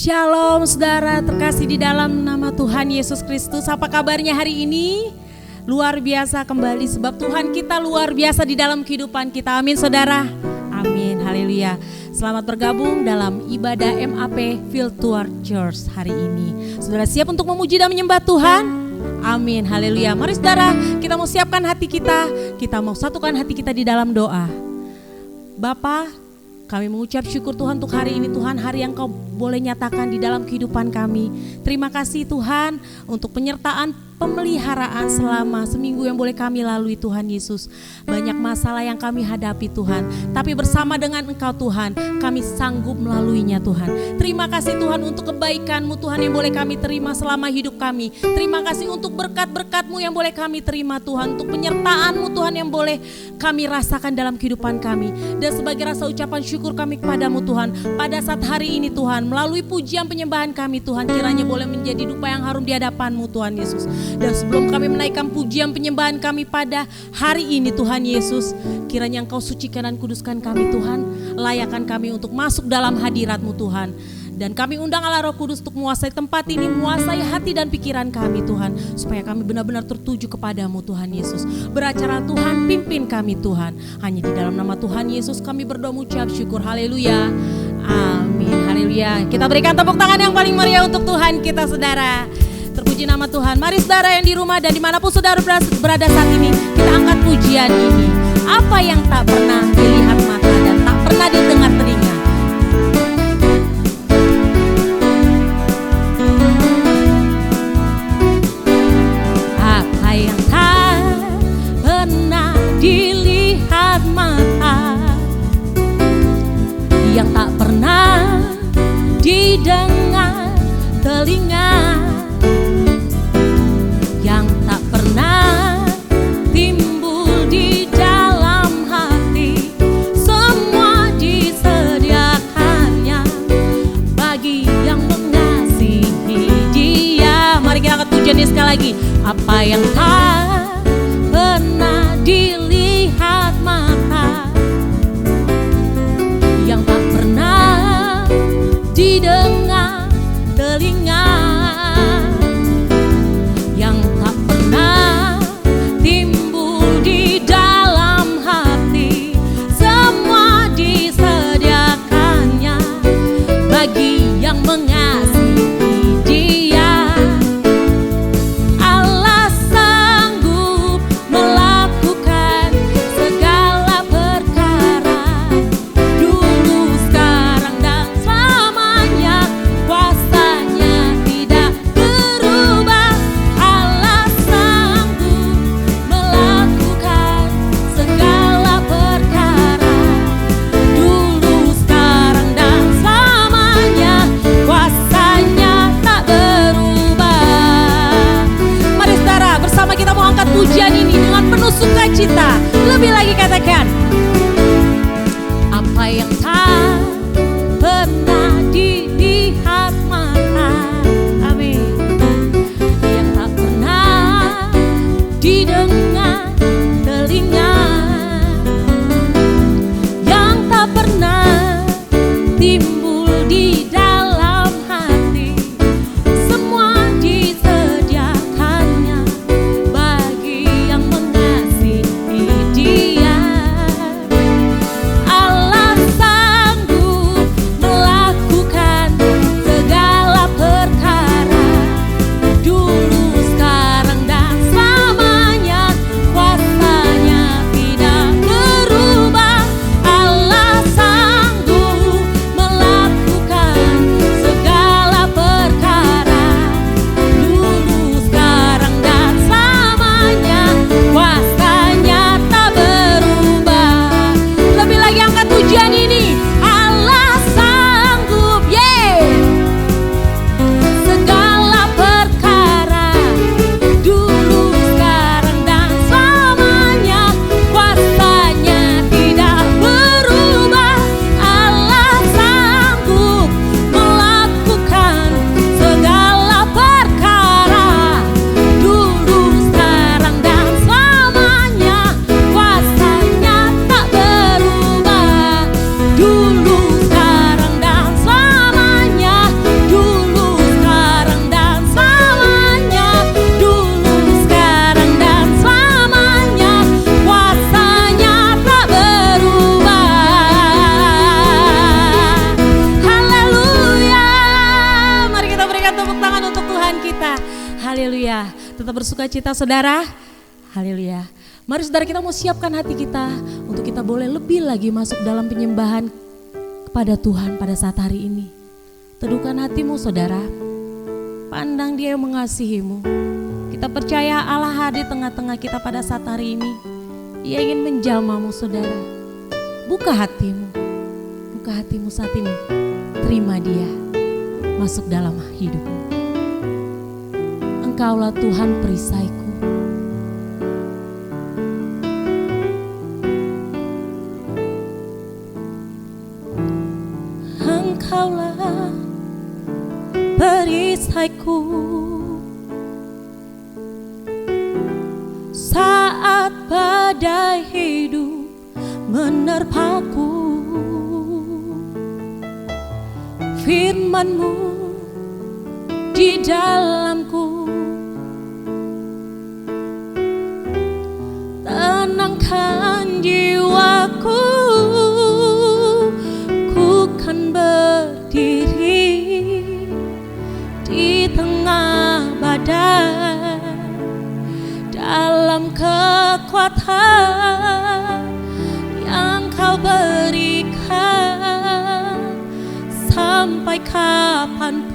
Shalom saudara terkasih di dalam nama Tuhan Yesus Kristus. Apa kabarnya hari ini? Luar biasa kembali sebab Tuhan kita luar biasa di dalam kehidupan kita. Amin saudara. Amin. Haleluya. Selamat bergabung dalam ibadah MAP Virtual Church hari ini. Saudara siap untuk memuji dan menyembah Tuhan? Amin. Haleluya. Mari saudara, kita mau siapkan hati kita. Kita mau satukan hati kita di dalam doa. Bapa, kami mengucap syukur Tuhan untuk hari ini Tuhan, hari yang Kau boleh nyatakan di dalam kehidupan kami. Terima kasih Tuhan untuk penyertaan pemeliharaan selama seminggu yang boleh kami lalui Tuhan Yesus. Banyak masalah yang kami hadapi Tuhan, tapi bersama dengan Engkau Tuhan, kami sanggup melaluinya Tuhan. Terima kasih Tuhan untuk kebaikan-Mu Tuhan yang boleh kami terima selama hidup kami. Terima kasih untuk berkat-berkat-Mu yang boleh kami terima Tuhan, untuk penyertaan-Mu Tuhan yang boleh kami rasakan dalam kehidupan kami. Dan sebagai rasa ucapan syukur kami kepadamu Tuhan, pada saat hari ini Tuhan, melalui pujian penyembahan kami Tuhan, kiranya boleh menjadi dupa yang harum di hadapan-Mu Tuhan Yesus. Dan sebelum kami menaikkan pujian penyembahan kami pada hari ini Tuhan Yesus, kiranya Engkau sucikan dan kuduskan kami Tuhan, layakan kami untuk masuk dalam hadirat-Mu Tuhan. Dan kami undang Allah Roh Kudus untuk menguasai tempat ini, menguasai hati dan pikiran kami Tuhan, supaya kami benar-benar tertuju kepadamu Tuhan Yesus. Beracara Tuhan, pimpin kami Tuhan. Hanya di dalam nama Tuhan Yesus kami berdoa mengucap syukur. Haleluya. Amin. Haleluya. Kita berikan tepuk tangan yang paling meriah untuk Tuhan kita saudara. Terpuji nama Tuhan. Mari saudara yang di rumah dan dimanapun saudara berada saat ini, kita angkat pujian ini. Apa yang tak pernah dilihat mata dan tak pernah didengar telinga, apa yang tak pernah dilihat mata, yang tak pernah didengar telinga, yang tak pernah timbul di dalam hati, semua disediakannya bagi yang mengasihi Dia. Mari kita angkat pujian ini sekali lagi. Apa yang tak pernah dilihat mata, yang tak pernah didengar telinga, yang tak pernah timbul di dalam hati, semua disediakannya bagi yang mengasihi Dia. Allah sanggup melakukan segala perkara, dulu, sekarang, dan selamanya. Kuasanya tidak berubah. Allah sanggup melakukan segala perkara, dulu, sekarang, dan selamanya. Kuasanya tak berubah. Mari saudara, bersama kita mau angkat pujian ini dengan penuh sukacita. Lebih lagi katakan, apa yang tak pernah dilihat mata, amin, yang tak pernah didengar telinga, yang tak pernah timbul di dalam hati, semua disediakannya bagi yang mengasihi Dia. Haleluya. Tetap bersuka cita saudara. Haleluya. Mari saudara, kita mau siapkan hati kita untuk kita boleh lebih lagi masuk dalam penyembahan kepada Tuhan pada saat hari ini. Teduhkan hatimu saudara. Pandang Dia yang mengasihimu. Kita percaya Allah hadir tengah-tengah kita pada saat hari ini. Ia ingin menjamahmu saudara. Buka hatimu. Buka hatimu saat ini. Terima Dia masuk dalam hidupmu. Engkaulah Tuhan perisaiku. Engkaulah perisaiku. Saat badai hidup menerpaku, firman-Mu di dalamku. Tenangkan jiwaku, ku kan berdiri di tengah badai, dalam kekuatan yang Kau berikan. Sampai kapanpun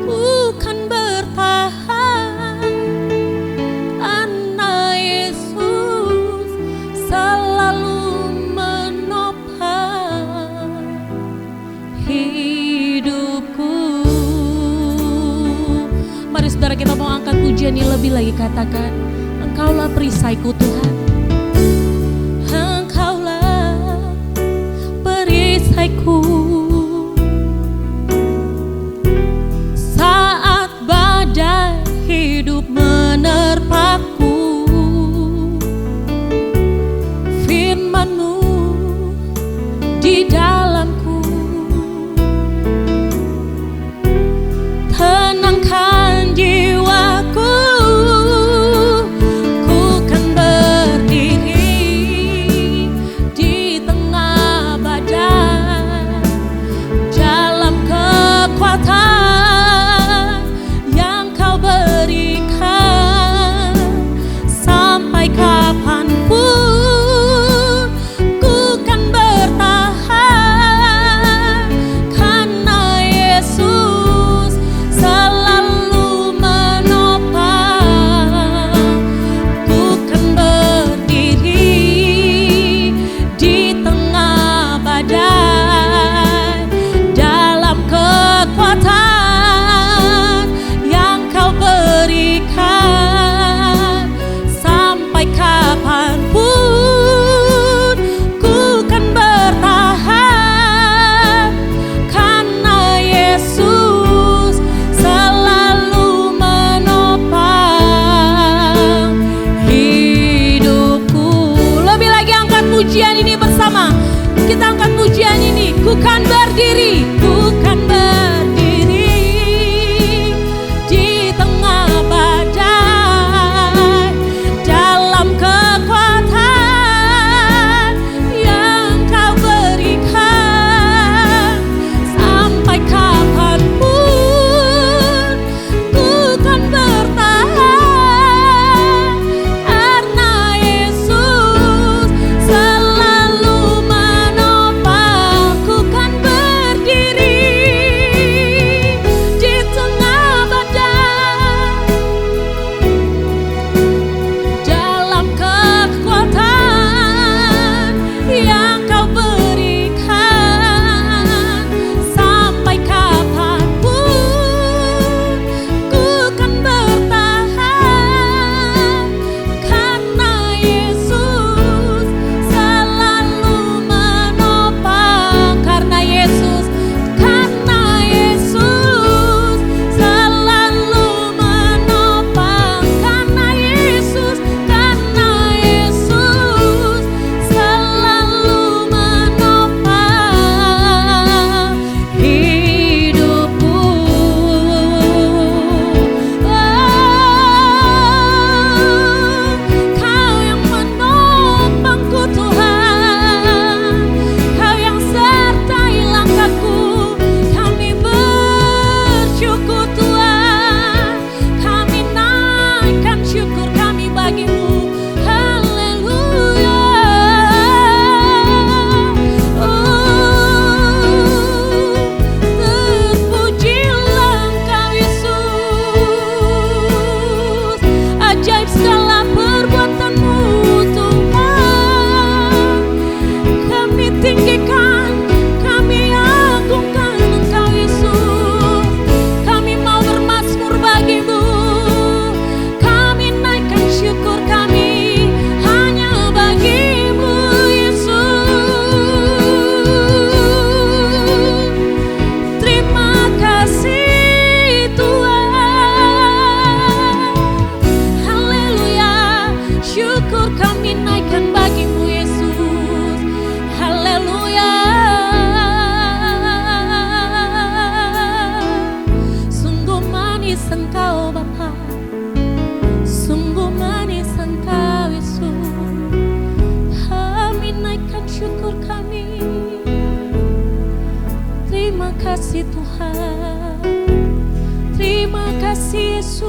ku kan bertahan, karena Yesus selalu menopang hidupku. Mari saudara, kita mau angkat pujian yang lebih lagi, katakan, Engkaulah perisaiku Tuhan. Engkaulah perisaiku. Saat badai hidup menerpaku, firman-Mu di dalamku. Tenangkan jiwaku, ku kan berdiri Engkau Bapa, sungguh manis Engkau Yesus. Kami naikkan syukur kami. Terima kasih Tuhan, terima kasih Yesus.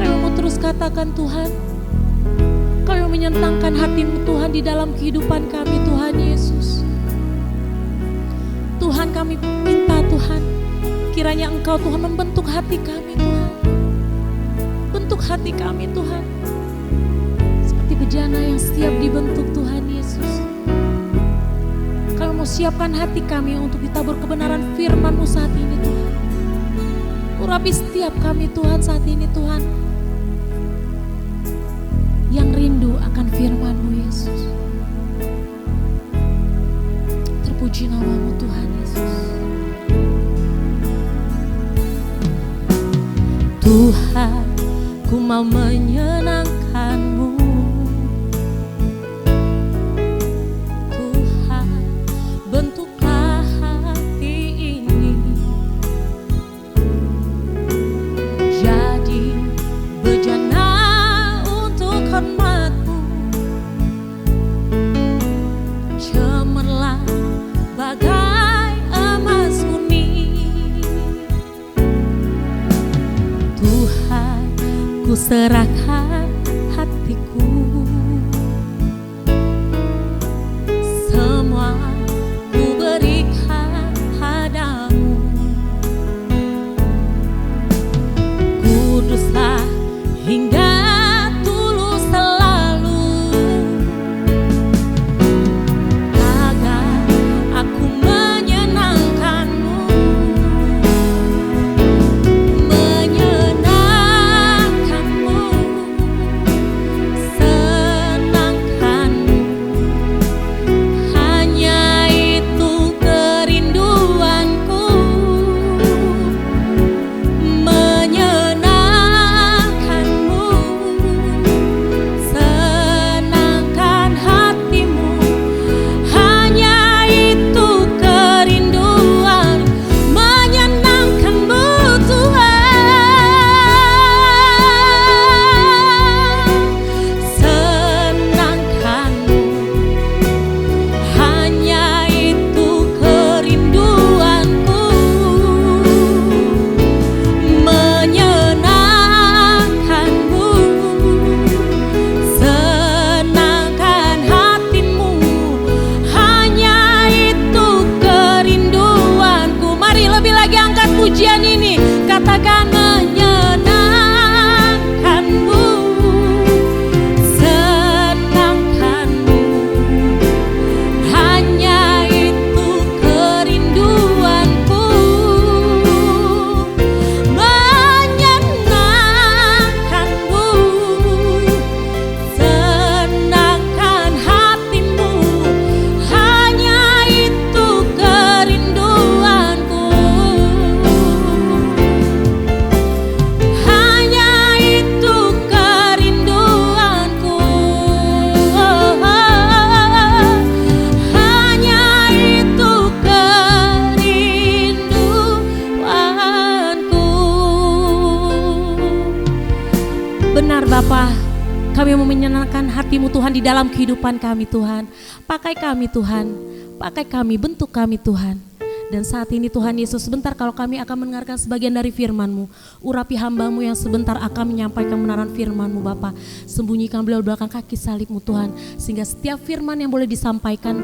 Kami mau terus katakan Tuhan, kami menyenangkan hati-Mu Tuhan di dalam kehidupan kami Tuhan Yesus. Tuhan, kami minta Tuhan, kiranya Engkau Tuhan membentuk hati kami Tuhan. Bentuk hati kami Tuhan, seperti bejana yang siap dibentuk Tuhan Yesus. Kami mau siapkan hati kami untuk ditabur kebenaran firman-Mu saat ini Tuhan. Urapi setiap kami Tuhan saat ini Tuhan, yang rindu akan firman-Mu Yesus. Terpuji nama-Mu Tuhan Yesus. Tuhan, ku mau menyenangkan-Mu. Tuhan, bentuklah hati ini jadi bejana untuk hormat-Mu. Cemerlang bagai emas murni. Tuhan, ku serahkan hatiku, semua ku berikan padamu. Kuduslah hingga tulus selalu, agar aku menyenangkan-Mu. Menyenangkan-Mu, senangkan-Mu, hanya itu kerinduanku. Menyenangkan-Mu, senangkan hati-Mu, hanya itu kerinduan. Menyenangkan-Mu Tuhan, senangkan-Mu, hanya itu kerinduanku. Menyenangkan-Mu, senangkan hati-Mu, hanya itu kerinduanku. Mari lebih lagi angkat pujian ini, katakan menyenangkan-Mu, senangkan-Mu, hanya itu kerinduanku. Menyenangkan-Mu, senangkan hati-Mu, hanya itu kerinduanku. Hanya itu kerinduanku. Hanya itu kerinduanku. Benar Bapa, kami mau menyenangkan hati-Mu Tuhan di dalam kehidupan kami Tuhan. Pakai kami Tuhan, pakai kami, bentuk kami Tuhan. Dan saat ini Tuhan Yesus, sebentar kalau kami akan mendengarkan sebagian dari firman-Mu, urapi hamba-Mu yang sebentar akan menyampaikan kebenaran firman-Mu Bapa. Sembunyikan beliau di belakang kaki salib-Mu Tuhan, sehingga setiap firman yang boleh disampaikan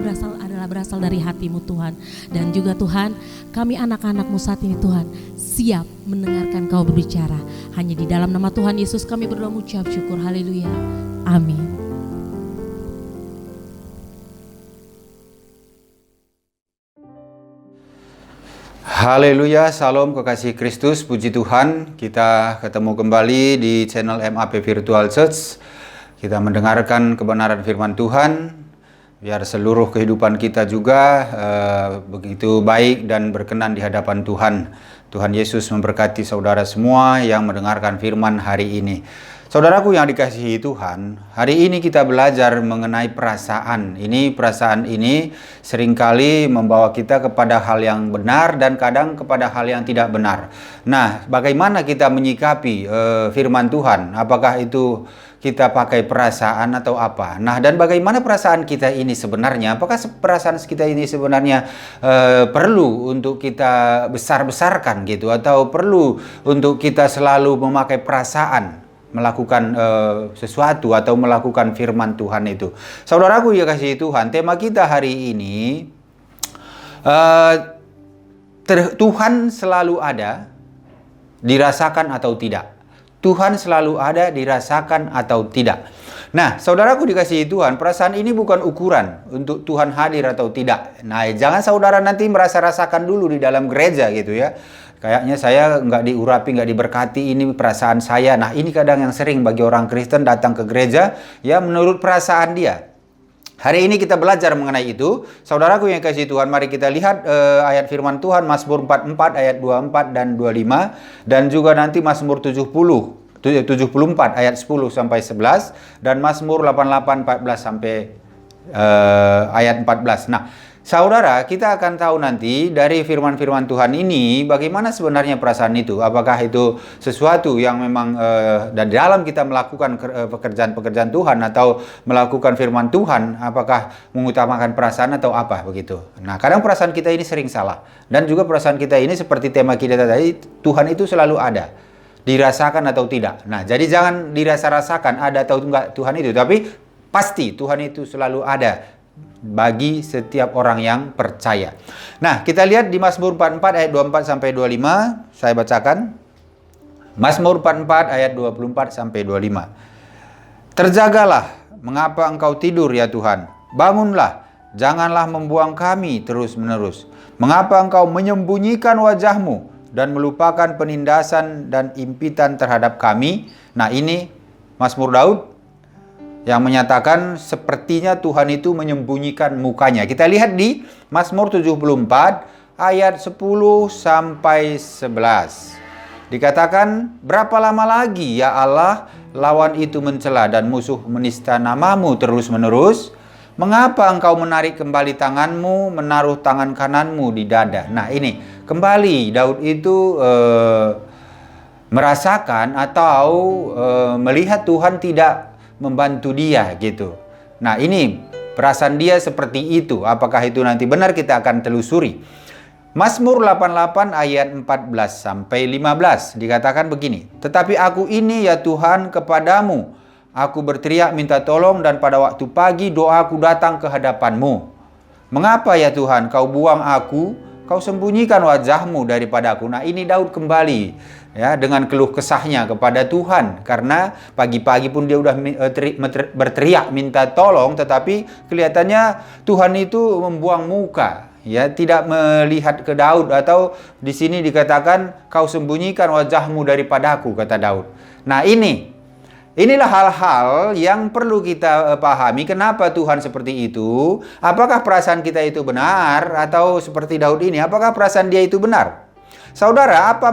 berasal dari hati-Mu Tuhan. Dan juga Tuhan, kami anak-anak-Mu saat ini Tuhan, siap mendengarkan Kau berbicara. Hanya di dalam nama Tuhan Yesus kami berdoa mengucap syukur. Haleluya. Amin. Haleluya, salam kekasih Kristus, puji Tuhan. Kita ketemu kembali di channel MAP Virtual Church. Kita mendengarkan kebenaran firman Tuhan. Biar seluruh kehidupan kita juga begitu baik dan berkenan di hadapan Tuhan. Tuhan Yesus memberkati saudara semua yang mendengarkan firman hari ini. Saudaraku yang dikasihi Tuhan, hari ini kita belajar mengenai perasaan. Perasaan ini seringkali membawa kita kepada hal yang benar dan kadang kepada hal yang tidak benar. Nah, bagaimana kita menyikapi firman Tuhan? Apakah itu kita pakai perasaan atau apa? Nah, dan bagaimana perasaan kita ini sebenarnya? Apakah perasaan kita ini sebenarnya perlu untuk kita besar-besarkan gitu? Atau perlu untuk kita selalu memakai perasaan melakukan sesuatu atau melakukan firman Tuhan itu? Saudaraku ya kasih Tuhan, tema kita hari ini Tuhan selalu ada, dirasakan atau tidak. Tuhan selalu ada, dirasakan atau tidak. Nah, saudaraku dikasihi Tuhan, perasaan ini bukan ukuran untuk Tuhan hadir atau tidak. Nah, jangan saudara nanti merasa rasakan dulu di dalam gereja gitu ya. Kayaknya saya nggak diurapi, nggak diberkati, ini perasaan saya. Nah, ini kadang yang sering bagi orang Kristen datang ke gereja, ya menurut perasaan dia. Hari ini kita belajar mengenai itu. Saudaraku yang kasih Tuhan, mari kita lihat ayat firman Tuhan, Mazmur 44 ayat 24 dan 25. Dan juga nanti Mazmur 74 ayat 10 sampai 11. Dan Mazmur 88 14 sampai ayat 14. Nah, saudara, kita akan tahu nanti dari firman-firman Tuhan ini bagaimana sebenarnya perasaan itu. Apakah itu sesuatu yang memang dan dalam kita melakukan pekerjaan-pekerjaan Tuhan atau melakukan firman Tuhan, apakah mengutamakan perasaan atau apa begitu. Nah, kadang perasaan kita ini sering salah. Dan juga perasaan kita ini seperti tema kita tadi, Tuhan itu selalu ada, dirasakan atau tidak. Nah, jadi jangan dirasa-rasakan ada atau enggak Tuhan itu, tapi pasti Tuhan itu selalu ada bagi setiap orang yang percaya. Nah, kita lihat di Mazmur 44 ayat 24 sampai 25. Saya bacakan. Mazmur 44 ayat 24 sampai 25. Terjagalah, mengapa engkau tidur ya Tuhan? Bangunlah, janganlah membuang kami terus-menerus. Mengapa engkau menyembunyikan wajahmu dan melupakan penindasan dan impitan terhadap kami? Nah, ini Mazmur Daud yang menyatakan sepertinya Tuhan itu menyembunyikan mukanya. Kita lihat di Mazmur 74 ayat 10 sampai 11. Dikatakan, berapa lama lagi ya Allah lawan itu mencela dan musuh menista namamu terus-menerus? Mengapa engkau menarik kembali tanganmu, menaruh tangan kananmu di dada? Nah, ini kembali Daud itu merasakan atau melihat Tuhan tidak membantu dia gitu. Nah, ini perasaan dia seperti itu. Apakah itu nanti benar, kita akan telusuri. Mazmur 88 ayat 14 sampai 15 dikatakan begini. Tetapi aku ini ya Tuhan kepadamu, aku berteriak minta tolong dan pada waktu pagi doaku datang ke hadapanmu. Mengapa ya Tuhan kau buang aku, kau sembunyikan wajahmu daripadaku? Nah, ini Daud kembali ya dengan keluh kesahnya kepada Tuhan, karena pagi-pagi pun dia udah berteriak minta tolong, tetapi kelihatannya Tuhan itu membuang muka, ya tidak melihat ke Daud, atau di sini dikatakan kau sembunyikan wajahmu daripadaku, kata Daud. Nah, inilah hal-hal yang perlu kita pahami. Kenapa Tuhan seperti itu? Apakah perasaan kita itu benar? Atau seperti Daud ini, apakah perasaan dia itu benar? Saudara, apa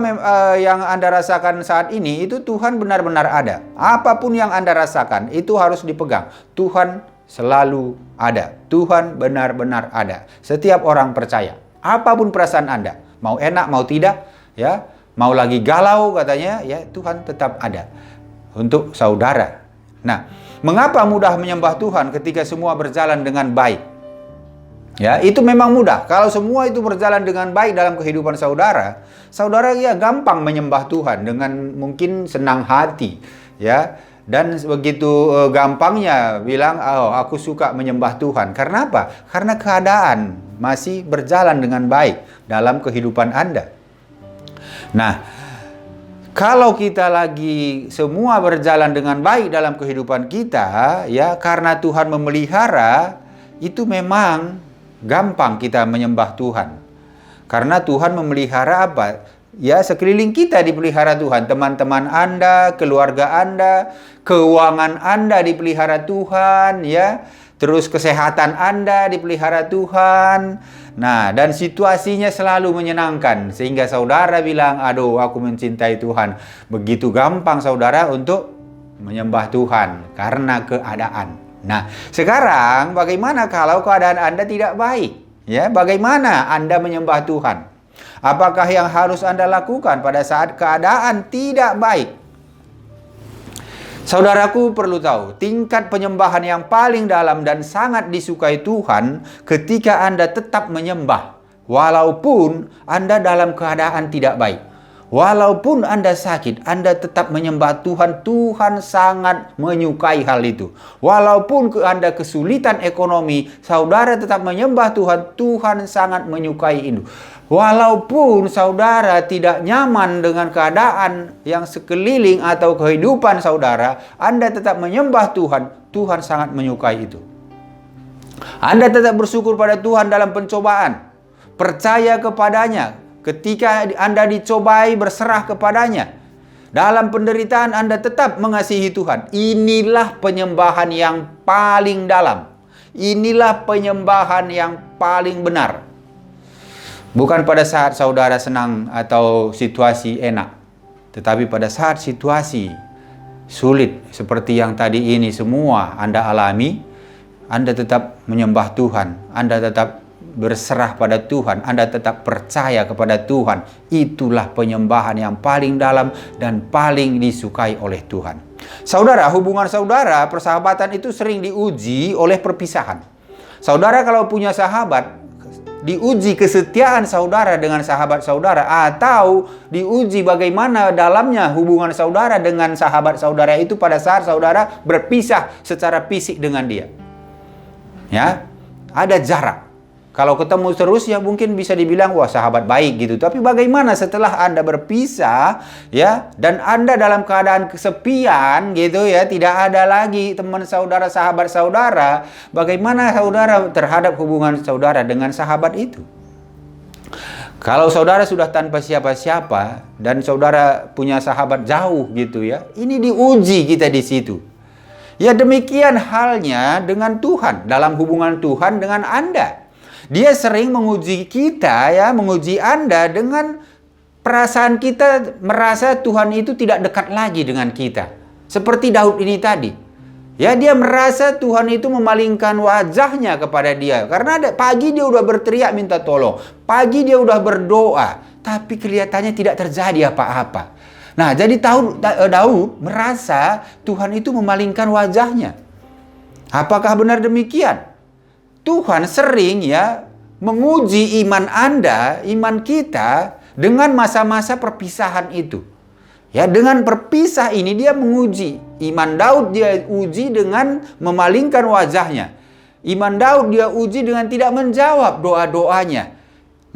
yang Anda rasakan saat ini, itu Tuhan benar-benar ada. Apapun yang Anda rasakan, itu harus dipegang. Tuhan selalu ada. Tuhan benar-benar ada. Setiap orang percaya. Apapun perasaan Anda, mau enak, mau tidak, ya, mau lagi galau katanya, ya Tuhan tetap ada untuk saudara. Nah, mengapa mudah menyembah Tuhan ketika semua berjalan dengan baik? Ya, itu memang mudah. Kalau semua itu berjalan dengan baik dalam kehidupan saudara, saudara ya gampang menyembah Tuhan dengan mungkin senang hati, ya. Dan begitu gampangnya bilang, "Oh, aku suka menyembah Tuhan." Karena apa? Karena keadaan masih berjalan dengan baik dalam kehidupan Anda. Nah, kalau kita lagi semua berjalan dengan baik dalam kehidupan kita, ya karena Tuhan memelihara, itu memang gampang kita menyembah Tuhan. Karena Tuhan memelihara apa? Ya, sekeliling kita dipelihara Tuhan. Teman-teman Anda, keluarga Anda, keuangan Anda dipelihara Tuhan, ya. Terus kesehatan Anda dipelihara Tuhan. Nah, dan situasinya selalu menyenangkan. Sehingga saudara bilang, aduh aku mencintai Tuhan. Begitu gampang saudara untuk menyembah Tuhan karena keadaan. Nah, sekarang bagaimana kalau keadaan Anda tidak baik? Ya, bagaimana Anda menyembah Tuhan? Apakah yang harus Anda lakukan pada saat keadaan tidak baik? Saudaraku perlu tahu, tingkat penyembahan yang paling dalam dan sangat disukai Tuhan ketika Anda tetap menyembah, walaupun Anda dalam keadaan tidak baik. Walaupun Anda sakit, Anda tetap menyembah Tuhan. Tuhan sangat menyukai hal itu. Walaupun Anda kesulitan ekonomi, saudara tetap menyembah Tuhan. Tuhan sangat menyukai itu. Walaupun saudara tidak nyaman dengan keadaan yang sekeliling atau kehidupan saudara, Anda tetap menyembah Tuhan. Tuhan sangat menyukai itu. Anda tetap bersyukur pada Tuhan dalam pencobaan. Percaya kepadanya. Ketika Anda dicobai, berserah kepadanya. Dalam penderitaan Anda tetap mengasihi Tuhan. Inilah penyembahan yang paling dalam. Inilah penyembahan yang paling benar. Bukan pada saat saudara senang atau situasi enak. Tetapi pada saat situasi sulit seperti yang tadi ini semua Anda alami, Anda tetap menyembah Tuhan. Anda tetap berserah pada Tuhan, Anda tetap percaya kepada Tuhan. Itulah penyembahan yang paling dalam dan paling disukai oleh Tuhan. Saudara, hubungan saudara, persahabatan itu sering diuji oleh perpisahan. Saudara kalau punya sahabat, diuji kesetiaan saudara dengan sahabat saudara, atau diuji bagaimana dalamnya hubungan saudara dengan sahabat saudara itu pada saat saudara berpisah secara fisik dengan dia. Ya, ada jarak. Kalau ketemu terus ya mungkin bisa dibilang wah sahabat baik gitu. Tapi bagaimana setelah Anda berpisah ya dan Anda dalam keadaan kesepian gitu ya, tidak ada lagi teman saudara, sahabat saudara, bagaimana saudara terhadap hubungan saudara dengan sahabat itu? Kalau saudara sudah tanpa siapa-siapa dan saudara punya sahabat jauh gitu ya, ini diuji kita di situ. Ya demikian halnya dengan Tuhan, dalam hubungan Tuhan dengan Anda. Dia sering menguji kita ya, menguji Anda dengan perasaan kita merasa Tuhan itu tidak dekat lagi dengan kita. Seperti Daud ini tadi. Ya, dia merasa Tuhan itu memalingkan wajahnya kepada dia. Karena pagi dia udah berteriak minta tolong. Pagi dia udah berdoa. Tapi kelihatannya tidak terjadi apa-apa. Nah, jadi Daud merasa Tuhan itu memalingkan wajahnya. Apakah benar demikian? Tuhan sering ya menguji iman Anda, iman kita dengan masa-masa perpisahan itu. Ya, dengan berpisah ini dia menguji. Iman Daud dia uji dengan memalingkan wajahnya. Iman Daud dia uji dengan tidak menjawab doa-doanya.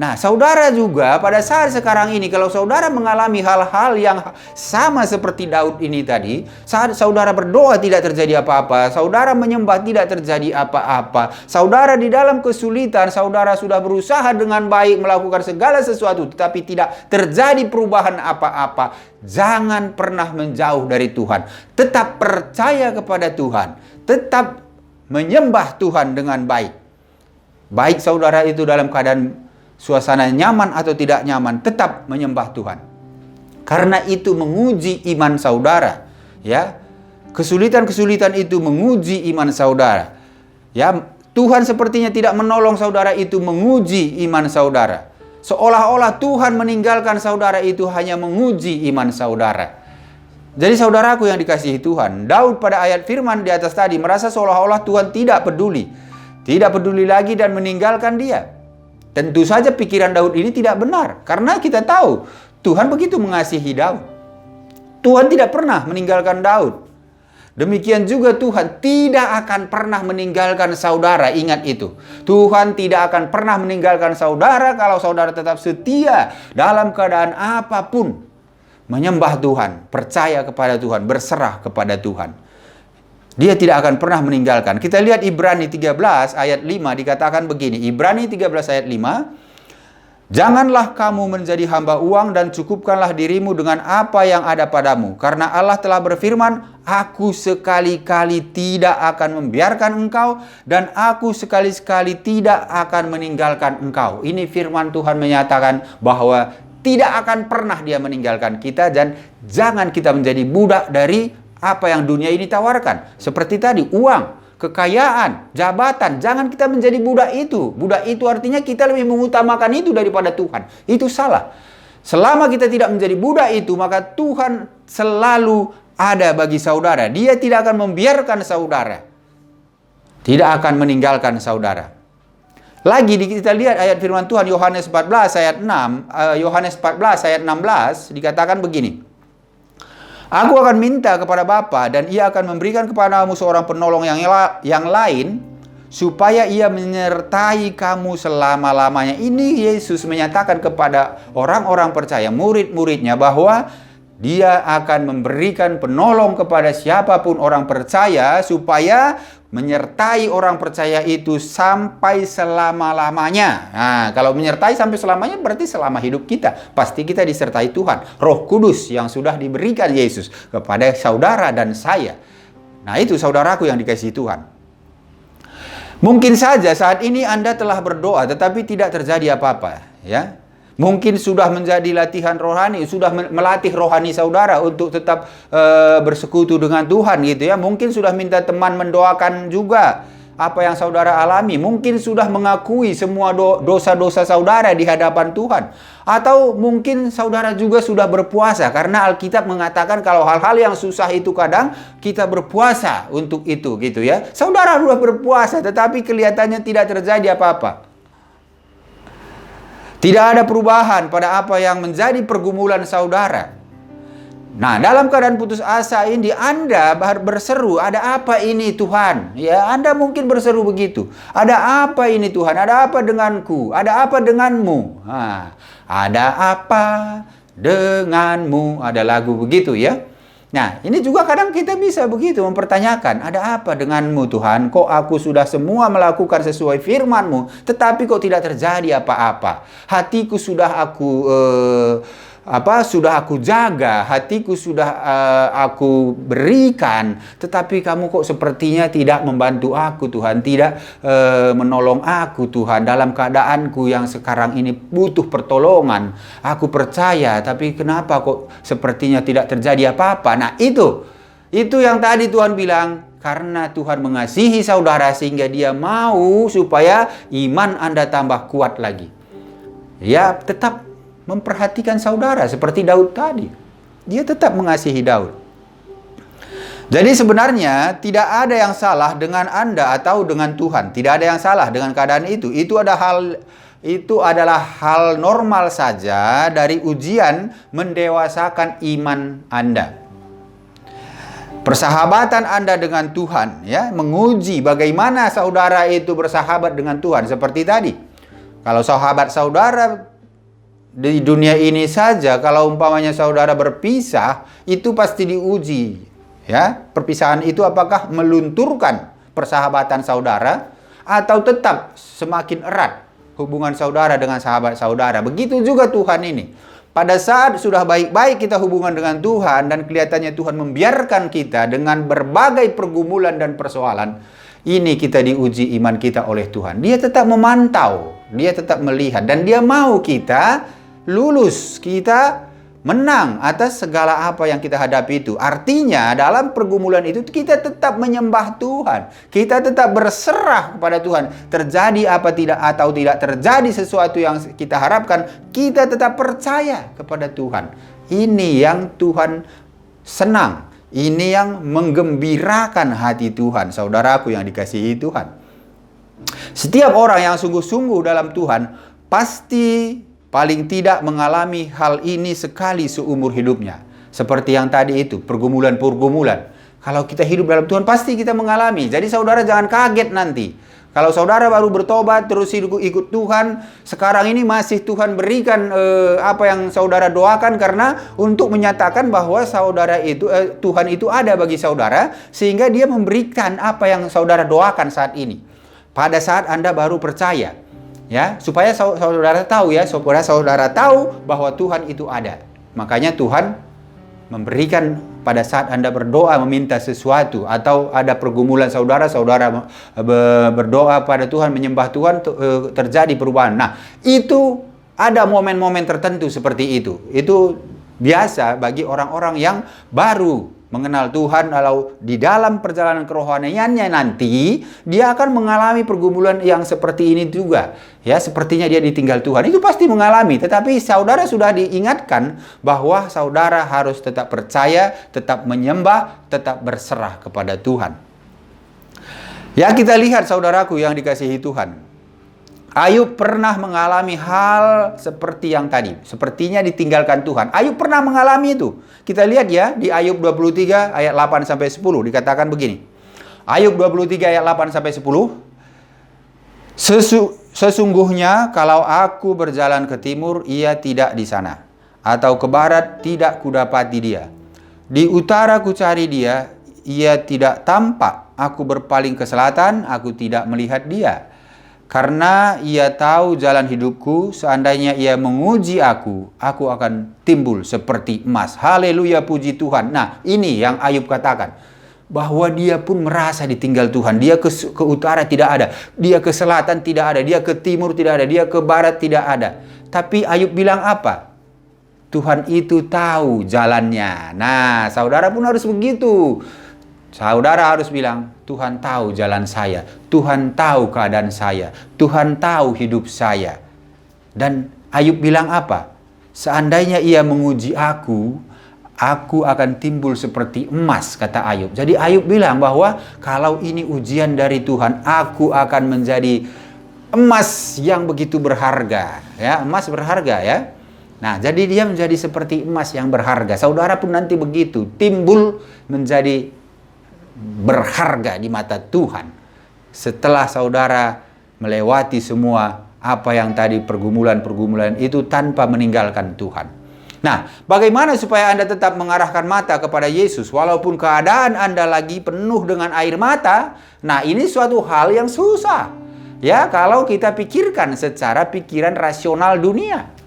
Nah, saudara juga pada saat sekarang ini, kalau saudara mengalami hal-hal yang sama seperti Daud ini tadi, saat saudara berdoa tidak terjadi apa-apa, saudara menyembah tidak terjadi apa-apa, saudara di dalam kesulitan, saudara sudah berusaha dengan baik melakukan segala sesuatu, tetapi tidak terjadi perubahan apa-apa, jangan pernah menjauh dari Tuhan. Tetap percaya kepada Tuhan, tetap menyembah Tuhan dengan baik. Baik saudara itu dalam keadaan suasana nyaman atau tidak nyaman, tetap menyembah Tuhan. Karena itu menguji iman saudara, ya. Kesulitan-kesulitan itu menguji iman saudara. Ya, Tuhan sepertinya tidak menolong saudara itu menguji iman saudara. Seolah-olah Tuhan meninggalkan saudara itu hanya menguji iman saudara. Jadi saudaraku yang dikasihi Tuhan, Daud pada ayat firman di atas tadi merasa seolah-olah Tuhan tidak peduli. Tidak peduli lagi dan meninggalkan dia. Tentu saja pikiran Daud ini tidak benar. Karena kita tahu Tuhan begitu mengasihi Daud. Tuhan tidak pernah meninggalkan Daud. Demikian juga Tuhan tidak akan pernah meninggalkan saudara. Ingat itu. Tuhan tidak akan pernah meninggalkan saudara kalau saudara tetap setia dalam keadaan apapun. Menyembah Tuhan, percaya kepada Tuhan, berserah kepada Tuhan. Dia tidak akan pernah meninggalkan. Kita lihat Ibrani 13 ayat 5 dikatakan begini. Ibrani 13 ayat 5. Janganlah kamu menjadi hamba uang dan cukupkanlah dirimu dengan apa yang ada padamu. Karena Allah telah berfirman, aku sekali-kali tidak akan membiarkan engkau dan aku sekali-sekali tidak akan meninggalkan engkau. Ini firman Tuhan menyatakan bahwa tidak akan pernah dia meninggalkan kita dan jangan kita menjadi budak dari apa yang dunia ini tawarkan. Seperti tadi, uang, kekayaan, jabatan. Jangan kita menjadi budak itu. Budak itu artinya kita lebih mengutamakan itu daripada Tuhan. Itu salah. Selama kita tidak menjadi budak itu, maka Tuhan selalu ada bagi saudara. Dia tidak akan membiarkan saudara. Tidak akan meninggalkan saudara. Lagi kita lihat ayat firman Tuhan Yohanes 14 ayat 6, Yohanes 14 ayat 16 dikatakan begini. Aku akan minta kepada Bapa dan ia akan memberikan kepadamu seorang penolong yang lain supaya ia menyertai kamu selama-lamanya. Ini Yesus menyatakan kepada orang-orang percaya, murid-muridnya, bahwa dia akan memberikan penolong kepada siapapun orang percaya supaya menyertai orang percaya itu sampai selama-lamanya. Nah, kalau menyertai sampai selamanya berarti selama hidup kita. Pasti kita disertai Tuhan. Roh Kudus yang sudah diberikan Yesus kepada saudara dan saya. Nah, itu saudaraku yang dikasihi Tuhan. Mungkin saja saat ini Anda telah berdoa tetapi tidak terjadi apa-apa, ya. Mungkin sudah menjadi latihan rohani, sudah melatih rohani saudara untuk tetap bersekutu dengan Tuhan gitu ya. Mungkin sudah minta teman mendoakan juga apa yang saudara alami. Mungkin sudah mengakui semua dosa-dosa saudara di hadapan Tuhan. Atau mungkin saudara juga sudah berpuasa karena Alkitab mengatakan kalau hal-hal yang susah itu kadang kita berpuasa untuk itu gitu ya. Saudara sudah berpuasa tetapi kelihatannya tidak terjadi apa-apa. Tidak ada perubahan pada apa yang menjadi pergumulan saudara. Nah, dalam keadaan putus asa ini Anda berseru, ada apa ini Tuhan? Ya, Anda mungkin berseru begitu. Ada apa ini Tuhan? Ada apa denganku? Ada apa denganmu? Nah, ada apa denganmu? Ada lagu begitu ya. Nah, ini juga kadang kita bisa begitu mempertanyakan, ada apa denganmu Tuhan? Kok aku sudah semua melakukan sesuai firman-Mu, tetapi kok tidak terjadi apa-apa? Hatiku sudah aku jaga, hatiku sudah aku berikan, tetapi kamu kok sepertinya tidak membantu aku Tuhan, tidak menolong aku Tuhan dalam keadaanku yang sekarang ini butuh pertolongan. Aku percaya, tapi kenapa kok sepertinya tidak terjadi apa-apa? Nah, itu yang tadi Tuhan bilang, karena Tuhan mengasihi saudara sehingga Dia mau supaya iman Anda tambah kuat lagi. Ya, tetap memperhatikan saudara seperti Daud tadi. Dia tetap mengasihi Daud. Jadi sebenarnya tidak ada yang salah dengan Anda atau dengan Tuhan. Tidak ada yang salah dengan keadaan itu. Itu adalah hal normal saja dari ujian mendewasakan iman Anda. Persahabatan Anda dengan Tuhan ya, menguji bagaimana saudara itu bersahabat dengan Tuhan seperti tadi. Kalau sahabat saudara di dunia ini saja, kalau umpamanya saudara berpisah, itu pasti diuji. Ya, perpisahan itu apakah melunturkan persahabatan saudara atau tetap semakin erat hubungan saudara dengan sahabat saudara. Begitu juga Tuhan ini. Pada saat sudah baik-baik kita hubungan dengan Tuhan dan kelihatannya Tuhan membiarkan kita dengan berbagai pergumulan dan persoalan, ini kita diuji iman kita oleh Tuhan. Dia tetap memantau, Dia tetap melihat dan Dia mau kita lulus, kita menang atas segala apa yang kita hadapi itu. Artinya dalam pergumulan itu kita tetap menyembah Tuhan. Kita tetap berserah kepada Tuhan. Terjadi apa tidak atau tidak terjadi sesuatu yang kita harapkan, kita tetap percaya kepada Tuhan. Ini yang Tuhan senang. Ini yang menggembirakan hati Tuhan, saudaraku yang dikasihi Tuhan. Setiap orang yang sungguh-sungguh dalam Tuhan pasti paling tidak mengalami hal ini sekali seumur hidupnya. Seperti yang tadi itu, pergumulan-pergumulan. Kalau kita hidup dalam Tuhan, pasti kita mengalami. Jadi saudara jangan kaget nanti. Kalau saudara baru bertobat, terus ikut Tuhan, sekarang ini masih Tuhan berikan apa yang saudara doakan, karena untuk menyatakan bahwa saudara itu, Tuhan itu ada bagi saudara, sehingga Dia memberikan apa yang saudara doakan saat ini. Pada saat Anda baru percaya. Ya, supaya saudara tahu ya, supaya saudara tahu bahwa Tuhan itu ada. Makanya Tuhan memberikan pada saat Anda berdoa meminta sesuatu atau ada pergumulan saudara berdoa pada Tuhan, menyembah Tuhan, terjadi perubahan. Nah, itu ada momen-momen tertentu seperti itu. Itu biasa bagi orang-orang yang baru mengenal Tuhan. Kalau di dalam perjalanan kerohaniannya nanti, dia akan mengalami pergumulan yang seperti ini juga. Ya, sepertinya dia ditinggal Tuhan. Itu pasti mengalami. Tetapi saudara sudah diingatkan bahwa saudara harus tetap percaya, tetap menyembah, tetap berserah kepada Tuhan. Ya, kita lihat saudaraku yang dikasihi Tuhan. Ayub pernah mengalami hal seperti yang tadi. Sepertinya ditinggalkan Tuhan. Ayub pernah mengalami itu. Kita lihat ya di Ayub 23 ayat 8-10. Dikatakan begini. Ayub 23 ayat 8-10. Sesungguhnya kalau aku berjalan ke timur, ia tidak di sana. Atau ke barat, tidak kudapati dia. Di utara ku cari dia, ia tidak tampak. Aku berpaling ke selatan, aku tidak melihat dia. Karena ia tahu jalan hidupku, seandainya ia menguji aku akan timbul seperti emas. Haleluya, puji Tuhan. Nah, ini yang Ayub katakan. Bahwa dia pun merasa ditinggal Tuhan. Dia ke utara tidak ada. Dia ke selatan tidak ada. Dia ke timur tidak ada. Dia ke barat tidak ada. Tapi Ayub bilang apa? Tuhan itu tahu jalannya. Nah, saudara pun harus begitu. Saudara harus bilang, Tuhan tahu jalan saya, Tuhan tahu keadaan saya, Tuhan tahu hidup saya. Dan Ayub bilang apa? Seandainya ia menguji aku akan timbul seperti emas, kata Ayub. Jadi Ayub bilang bahwa kalau ini ujian dari Tuhan, aku akan menjadi emas yang begitu berharga. Ya, emas berharga ya. Nah, jadi dia menjadi seperti emas yang berharga. Saudara pun nanti begitu, timbul menjadi berharga di mata Tuhan setelah saudara melewati semua apa yang tadi pergumulan-pergumulan itu tanpa meninggalkan Tuhan. Nah, bagaimana supaya Anda tetap mengarahkan mata kepada Yesus walaupun keadaan Anda lagi penuh dengan air mata? Nah, ini suatu hal yang susah. Ya, kalau kita pikirkan secara pikiran rasional dunia.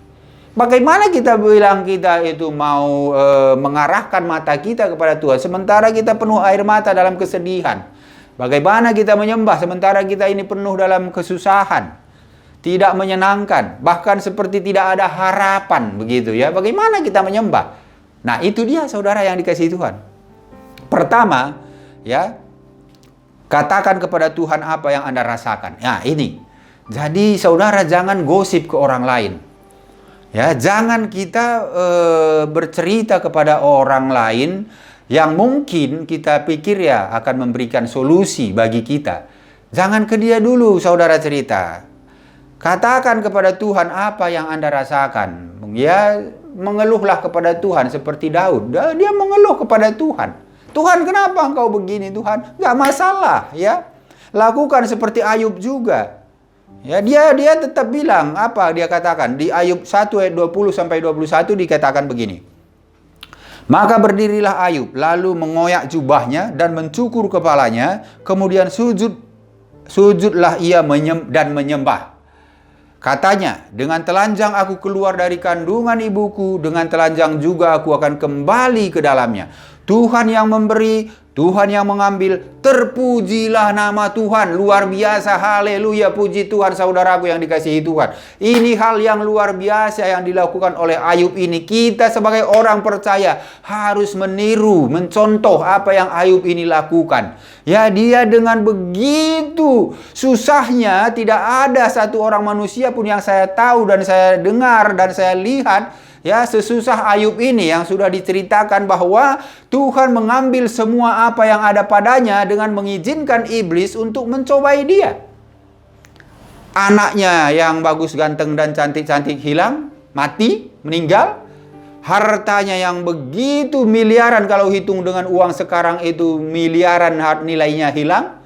Bagaimana kita bilang kita itu mau mengarahkan mata kita kepada Tuhan sementara kita penuh air mata dalam kesedihan? Bagaimana kita menyembah sementara kita ini penuh dalam kesusahan? Tidak menyenangkan, bahkan seperti tidak ada harapan begitu ya. Bagaimana kita menyembah? Nah, itu dia saudara yang dikasihi Tuhan. Pertama, ya, katakan kepada Tuhan apa yang Anda rasakan. Nah, ini. Jadi saudara jangan gosip ke orang lain. Ya, jangan kita bercerita kepada orang lain yang mungkin kita pikir ya akan memberikan solusi bagi kita. Jangan ke dia dulu saudara cerita. Katakan kepada Tuhan apa yang Anda rasakan. Ya, mengeluhlah kepada Tuhan seperti Daud. Dia mengeluh kepada Tuhan. Tuhan, kenapa engkau begini Tuhan? Gak masalah ya. Lakukan seperti Ayub juga. Ya, dia tetap bilang apa dia katakan di Ayub 1 ayat 20-21 dikatakan begini. Maka berdirilah Ayub lalu mengoyak jubahnya dan mencukur kepalanya, kemudian sujudlah ia dan menyembah. Katanya, dengan telanjang aku keluar dari kandungan ibuku, dengan telanjang juga aku akan kembali ke dalamnya. Tuhan yang memberi, Tuhan yang mengambil, terpujilah nama Tuhan. Luar biasa, haleluya, puji Tuhan saudaraku yang dikasihi Tuhan. Ini hal yang luar biasa yang dilakukan oleh Ayub ini. Kita sebagai orang percaya harus meniru, mencontoh apa yang Ayub ini lakukan. Ya, dia dengan begitu susahnya, tidak ada satu orang manusia pun yang saya tahu dan saya dengar dan saya lihat, ya, sesusah Ayub ini yang sudah diceritakan bahwa Tuhan mengambil semua apa yang ada padanya dengan mengizinkan iblis untuk mencobai dia. Anaknya yang bagus, ganteng, dan cantik-cantik hilang, mati, meninggal. Hartanya yang begitu miliaran, kalau hitung dengan uang sekarang itu miliaran nilainya hilang.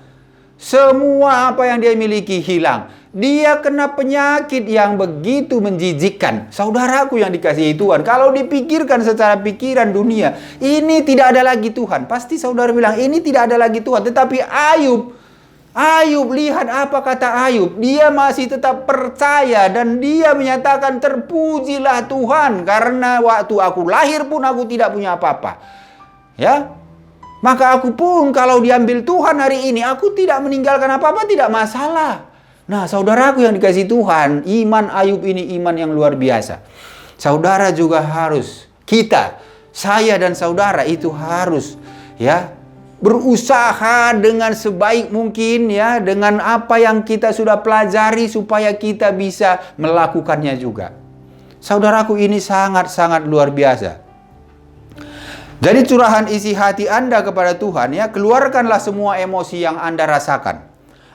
Semua apa yang dia miliki hilang. Dia kena penyakit yang begitu menjijikkan. Saudaraku yang dikasihi Tuhan, kalau dipikirkan secara pikiran dunia, ini tidak ada lagi Tuhan. Pasti saudara bilang, ini tidak ada lagi Tuhan. Tetapi Ayub, lihat apa kata Ayub. Dia masih tetap percaya dan dia menyatakan, terpujilah Tuhan, karena waktu aku lahir pun aku tidak punya apa-apa. Ya, maka aku pun kalau diambil Tuhan hari ini, aku tidak meninggalkan apa-apa, tidak masalah. Nah, saudaraku yang dikasihi Tuhan, iman Ayub ini iman yang luar biasa. Saudara juga harus saya dan saudara itu harus berusaha dengan sebaik mungkin dengan apa yang kita sudah pelajari supaya kita bisa melakukannya juga. Saudaraku, ini sangat-sangat luar biasa. Jadi curahan isi hati Anda kepada Tuhan, keluarkanlah semua emosi yang Anda rasakan.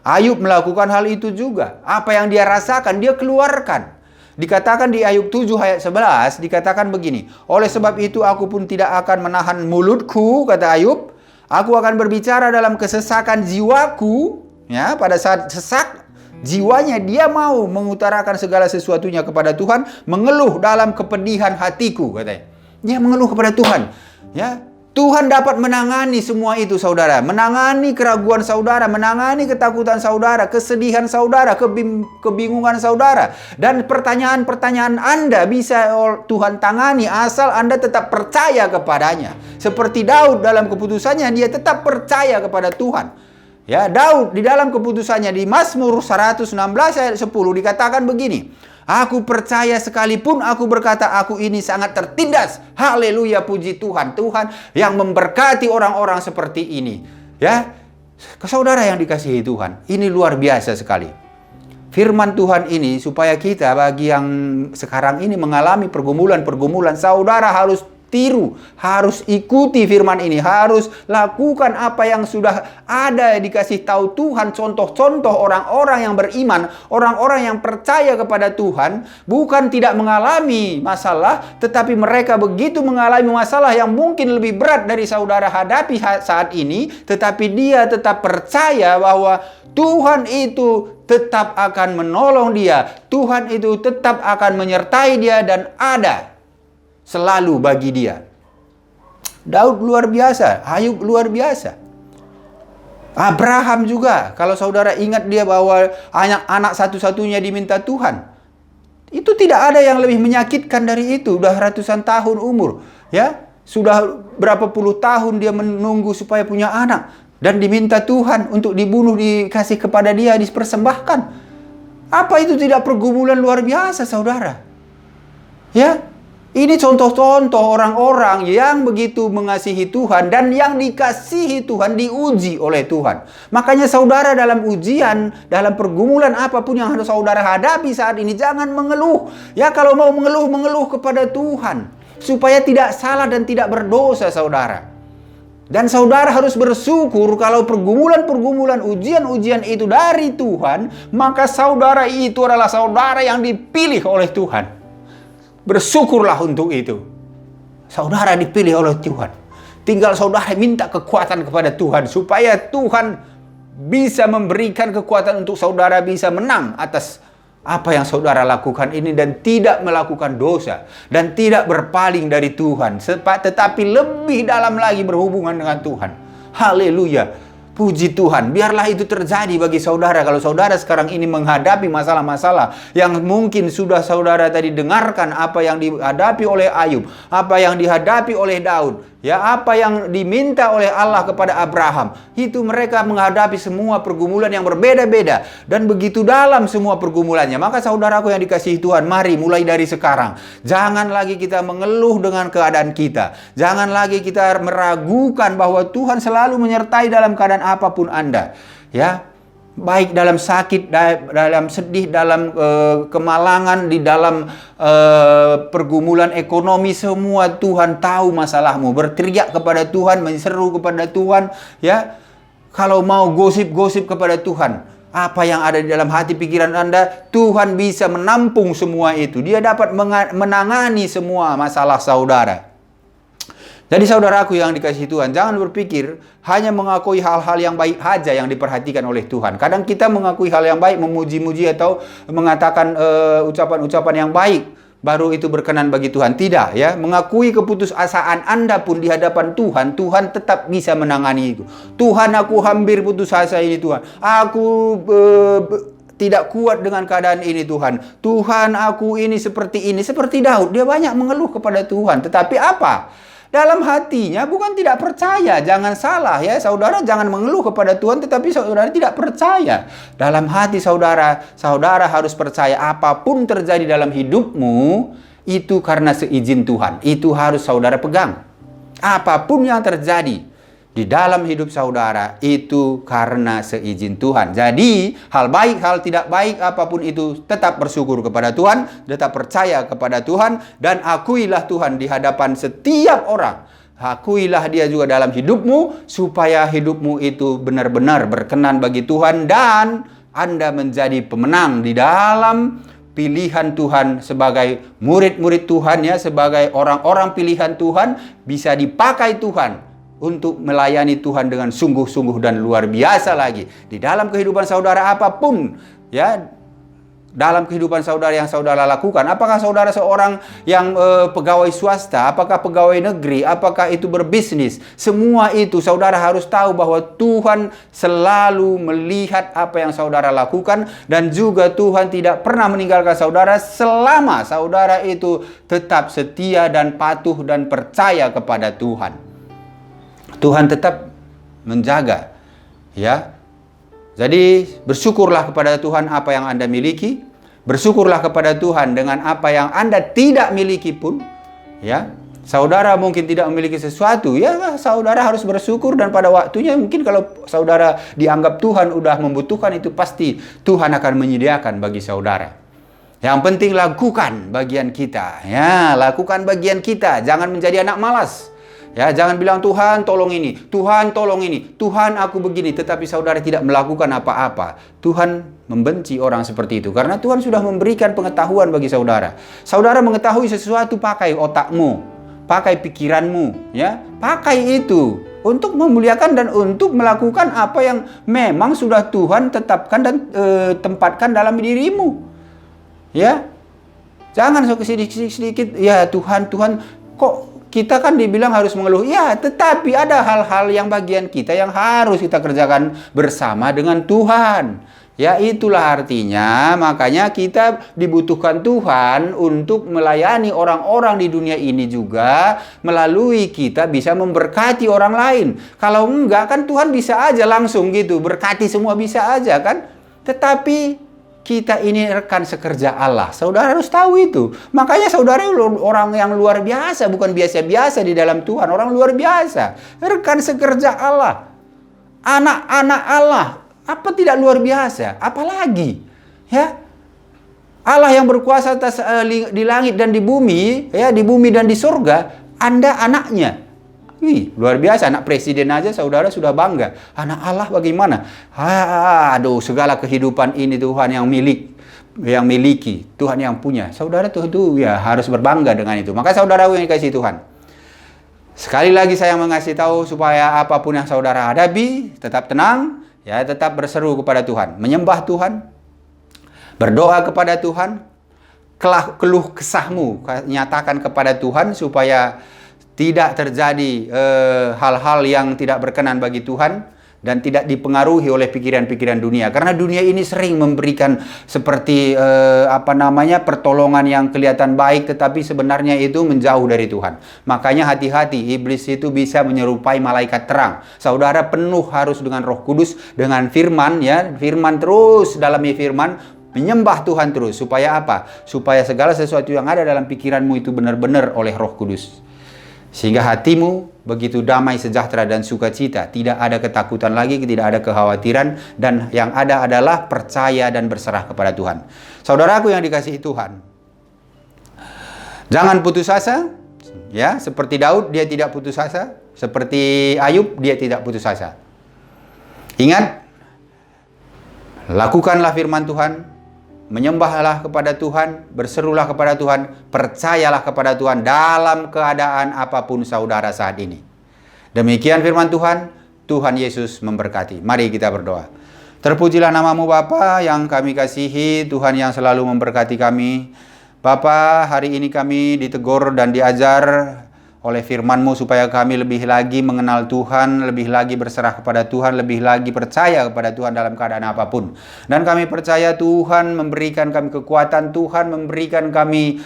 Ayub melakukan hal itu juga. Apa yang dia rasakan, dia keluarkan. Dikatakan di Ayub 7 ayat 11, dikatakan begini, oleh sebab itu aku pun tidak akan menahan mulutku, kata Ayub. Aku akan berbicara dalam kesesakan jiwaku. Pada saat sesak jiwanya, dia mau mengutarakan segala sesuatunya kepada Tuhan, mengeluh dalam kepedihan hatiku, katanya. Dia mengeluh kepada Tuhan. Tuhan dapat menangani semua itu, saudara. Menangani keraguan saudara, menangani ketakutan saudara, kesedihan saudara, kebingungan saudara. Dan pertanyaan-pertanyaan Anda bisa Tuhan tangani asal Anda tetap percaya kepadanya. Seperti Daud dalam keputusannya, dia tetap percaya kepada Tuhan. Daud di dalam keputusannya di Mazmur 116 ayat 10 dikatakan begini, aku percaya sekalipun aku berkata aku ini sangat tertindas. Haleluya, puji Tuhan. Tuhan yang memberkati orang-orang seperti ini. Saudara yang dikasihi Tuhan, ini luar biasa sekali. Firman Tuhan ini supaya kita, bagi yang sekarang ini mengalami pergumulan-pergumulan, saudara harus tiru, harus ikuti firman ini, harus lakukan apa yang sudah ada dikasih tahu Tuhan, contoh-contoh orang-orang yang beriman, orang-orang yang percaya kepada Tuhan, bukan tidak mengalami masalah, tetapi mereka begitu mengalami masalah yang mungkin lebih berat dari saudara hadapi saat ini, tetapi dia tetap percaya bahwa Tuhan itu tetap akan menolong dia, Tuhan itu tetap akan menyertai dia dan ada selalu bagi dia. Daud luar biasa, Ayub luar biasa. Abraham juga, kalau saudara ingat dia bahwa anak satu-satunya diminta Tuhan. Itu tidak ada yang lebih menyakitkan dari itu. Sudah ratusan tahun umur, sudah berapa puluh tahun dia menunggu supaya punya anak dan diminta Tuhan untuk dibunuh, dikasih kepada dia, dipersembahkan. Apa itu tidak pergumulan luar biasa, saudara? Ini contoh-contoh orang-orang yang begitu mengasihi Tuhan dan yang dikasihi Tuhan, diuji oleh Tuhan. Makanya saudara dalam ujian, dalam pergumulan apapun yang harus saudara hadapi saat ini, jangan mengeluh. Kalau mau mengeluh kepada Tuhan. Supaya tidak salah dan tidak berdosa, saudara. Dan saudara harus bersyukur kalau pergumulan-pergumulan, ujian-ujian itu dari Tuhan, maka saudara itu adalah saudara yang dipilih oleh Tuhan. Bersyukurlah untuk itu. Saudara dipilih oleh Tuhan. Tinggal saudara minta kekuatan kepada Tuhan supaya Tuhan bisa memberikan kekuatan untuk saudara bisa menang atas apa yang saudara lakukan ini dan tidak melakukan dosa dan tidak berpaling dari Tuhan, tetapi lebih dalam lagi berhubungan dengan Tuhan. Haleluya. Puji Tuhan, biarlah itu terjadi bagi saudara. Kalau saudara sekarang ini menghadapi masalah-masalah yang mungkin sudah saudara tadi dengarkan, apa yang dihadapi oleh Ayub, apa yang dihadapi oleh Daud, apa yang diminta oleh Allah kepada Abraham, itu mereka menghadapi semua pergumulan yang berbeda-beda dan begitu dalam semua pergumulannya. Maka saudaraku yang dikasihi Tuhan, mari mulai dari sekarang jangan lagi kita mengeluh dengan keadaan kita, jangan lagi kita meragukan bahwa Tuhan selalu menyertai dalam keadaan apapun Anda, baik dalam sakit, dalam sedih, dalam kemalangan, di dalam pergumulan ekonomi, semua Tuhan tahu masalahmu. Berteriak kepada Tuhan, menseru kepada Tuhan, kalau mau gosip-gosip kepada Tuhan, apa yang ada di dalam hati pikiran Anda, Tuhan bisa menampung semua itu. Dia dapat menangani semua masalah saudara. Jadi saudaraku yang dikasihi Tuhan, jangan berpikir hanya mengakui hal-hal yang baik saja yang diperhatikan oleh Tuhan. Kadang kita mengakui hal yang baik, memuji-muji atau mengatakan ucapan-ucapan yang baik, baru itu berkenan bagi Tuhan. Tidak, mengakui keputusasaan Anda pun di hadapan Tuhan, Tuhan tetap bisa menangani itu. Tuhan, aku hampir putus asa ini Tuhan. Aku tidak kuat dengan keadaan ini Tuhan. Tuhan, aku ini seperti ini. Seperti Daud, dia banyak mengeluh kepada Tuhan. Tetapi apa? Dalam hatinya bukan tidak percaya. Jangan salah saudara jangan mengeluh kepada Tuhan tetapi saudara tidak percaya. Dalam hati saudara harus percaya apapun terjadi dalam hidupmu, itu karena seizin Tuhan. Itu harus saudara pegang. Apapun yang terjadi di dalam hidup saudara itu karena seizin Tuhan. Jadi hal baik, hal tidak baik, apapun itu, tetap bersyukur kepada Tuhan, tetap percaya kepada Tuhan, dan akuilah Tuhan di hadapan setiap orang. Akuilah Dia juga dalam hidupmu, supaya hidupmu itu benar-benar berkenan bagi Tuhan, dan Anda menjadi pemenang di dalam pilihan Tuhan sebagai murid-murid Tuhan, ya, sebagai orang-orang pilihan Tuhan, bisa dipakai Tuhan untuk melayani Tuhan dengan sungguh-sungguh dan luar biasa lagi di dalam kehidupan saudara apapun, ya. Dalam kehidupan saudara yang saudara lakukan, apakah saudara seorang yang pegawai swasta, apakah pegawai negeri, apakah itu berbisnis, semua itu saudara harus tahu bahwa Tuhan selalu melihat apa yang saudara lakukan, dan juga Tuhan tidak pernah meninggalkan saudara selama saudara itu tetap setia dan patuh dan percaya kepada Tuhan. Tuhan tetap menjaga, ya. Jadi bersyukurlah kepada Tuhan apa yang Anda miliki, bersyukurlah kepada Tuhan dengan apa yang Anda tidak miliki pun, ya. Saudara mungkin tidak memiliki sesuatu, ya saudara harus bersyukur, dan pada waktunya mungkin kalau saudara dianggap Tuhan udah membutuhkan, itu pasti Tuhan akan menyediakan bagi saudara. Yang penting lakukan bagian kita, ya, lakukan bagian kita, jangan menjadi anak malas. Ya, jangan bilang Tuhan tolong ini, Tuhan tolong ini, Tuhan aku begini, tetapi saudara tidak melakukan apa-apa. Tuhan membenci orang seperti itu, karena Tuhan sudah memberikan pengetahuan bagi saudara. Saudara mengetahui sesuatu, pakai otakmu, pakai pikiranmu, ya, pakai itu untuk memuliakan dan untuk melakukan apa yang memang sudah Tuhan tetapkan dan tempatkan dalam dirimu. Ya, jangan sedikit-sedikit, ya Tuhan, kok kita kan dibilang harus mengeluh. Ya, tetapi ada hal-hal yang bagian kita yang harus kita kerjakan bersama dengan Tuhan. Ya, itulah artinya, makanya kita dibutuhkan Tuhan untuk melayani orang-orang di dunia ini juga, melalui kita bisa memberkati orang lain. Kalau enggak kan Tuhan bisa aja langsung gitu, berkati semua bisa aja kan. Tetapi kita ini rekan sekerja Allah. Saudara harus tahu itu. Makanya saudara orang yang luar biasa, bukan biasa-biasa di dalam Tuhan. Orang luar biasa. Rekan sekerja Allah. Anak-anak Allah. Apa tidak luar biasa? Apalagi, ya. Allah yang berkuasa atas di langit dan di bumi, ya, di bumi dan di surga, Anda anaknya. Wih, luar biasa, anak presiden aja saudara sudah bangga. Anak Allah bagaimana? Aduh, segala kehidupan ini Tuhan yang miliki, Tuhan yang punya. Saudara tuh ya harus berbangga dengan itu. Maka saudara yang dikasihi Tuhan, sekali lagi saya mengasih tahu supaya apapun yang saudara hadapi, tetap tenang, ya, tetap berseru kepada Tuhan, menyembah Tuhan, berdoa kepada Tuhan, keluh kesahmu nyatakan kepada Tuhan supaya tidak terjadi hal-hal yang tidak berkenan bagi Tuhan dan tidak dipengaruhi oleh pikiran-pikiran dunia. Karena dunia ini sering memberikan seperti pertolongan yang kelihatan baik, tetapi sebenarnya itu menjauh dari Tuhan. Makanya hati-hati, iblis itu bisa menyerupai malaikat terang. Saudara penuh harus dengan Roh Kudus, dengan firman, ya, firman terus, dalami firman, menyembah Tuhan terus. Supaya apa? Supaya segala sesuatu yang ada dalam pikiranmu itu benar-benar oleh Roh Kudus. Sehingga hatimu begitu damai, sejahtera, dan sukacita. Tidak ada ketakutan lagi, tidak ada kekhawatiran. Dan yang ada adalah percaya dan berserah kepada Tuhan. Saudaraku yang dikasihi Tuhan, jangan putus asa. Ya, seperti Daud, dia tidak putus asa. Seperti Ayub, dia tidak putus asa. Ingat, lakukanlah firman Tuhan. Menyembahlah kepada Tuhan, berserulah kepada Tuhan, percayalah kepada Tuhan dalam keadaan apapun saudara saat ini. Demikian firman Tuhan, Tuhan Yesus memberkati. Mari kita berdoa. Terpujilah namamu Bapa yang kami kasihi, Tuhan yang selalu memberkati kami. Bapa, hari ini kami ditegur dan diajar oleh firman-Mu supaya kami lebih lagi mengenal Tuhan, lebih lagi berserah kepada Tuhan, lebih lagi percaya kepada Tuhan dalam keadaan apapun. Dan kami percaya Tuhan memberikan kami kekuatan, Tuhan memberikan kami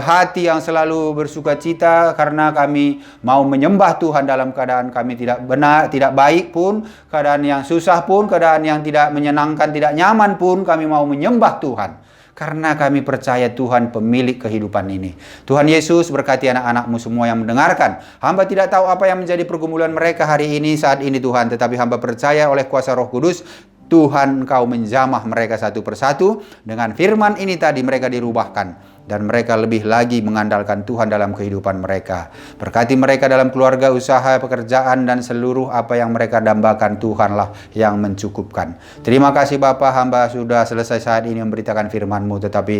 hati yang selalu bersuka cita, karena kami mau menyembah Tuhan dalam keadaan kami tidak benar, tidak baik pun, keadaan yang susah pun, keadaan yang tidak menyenangkan, tidak nyaman pun, kami mau menyembah Tuhan. karena kami percaya Tuhan pemilik kehidupan ini. Tuhan Yesus berkati anak-anak-Mu semua yang mendengarkan. Hamba tidak tahu apa yang menjadi pergumulan mereka hari ini, saat ini Tuhan. Tetapi hamba percaya oleh kuasa Roh Kudus, Tuhan Engkau menjamah mereka satu persatu. Dengan firman ini tadi mereka dirubahkan. Dan mereka lebih lagi mengandalkan Tuhan dalam kehidupan mereka. Berkati mereka dalam keluarga, usaha, pekerjaan, dan seluruh apa yang mereka dambakan. Tuhanlah yang mencukupkan. Terima kasih Bapa, hamba sudah selesai saat ini memberitakan firman-Mu. Tetapi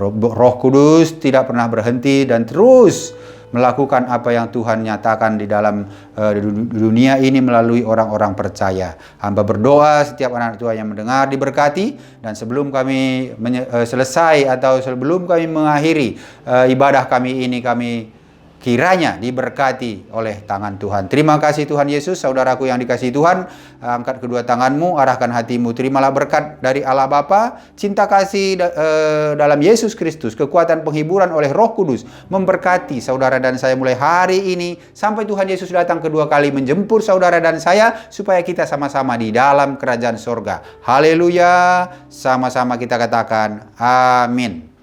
Roh Kudus tidak pernah berhenti dan terus melakukan apa yang Tuhan nyatakan di dalam dunia ini melalui orang-orang percaya. Hamba berdoa setiap anak Tuhan yang mendengar diberkati, dan sebelum kami selesai atau sebelum kami mengakhiri ibadah kami ini, kami kiranya diberkati oleh tangan Tuhan. Terima kasih Tuhan Yesus. Saudaraku yang dikasihi Tuhan, angkat kedua tanganmu, arahkan hatimu. Terimalah berkat dari Allah Bapa, cinta kasih dalam Yesus Kristus, kekuatan penghiburan oleh Roh Kudus memberkati saudara dan saya mulai hari ini sampai Tuhan Yesus datang kedua kali menjemput saudara dan saya, supaya kita sama-sama di dalam kerajaan sorga. Haleluya. Sama-sama kita katakan amin.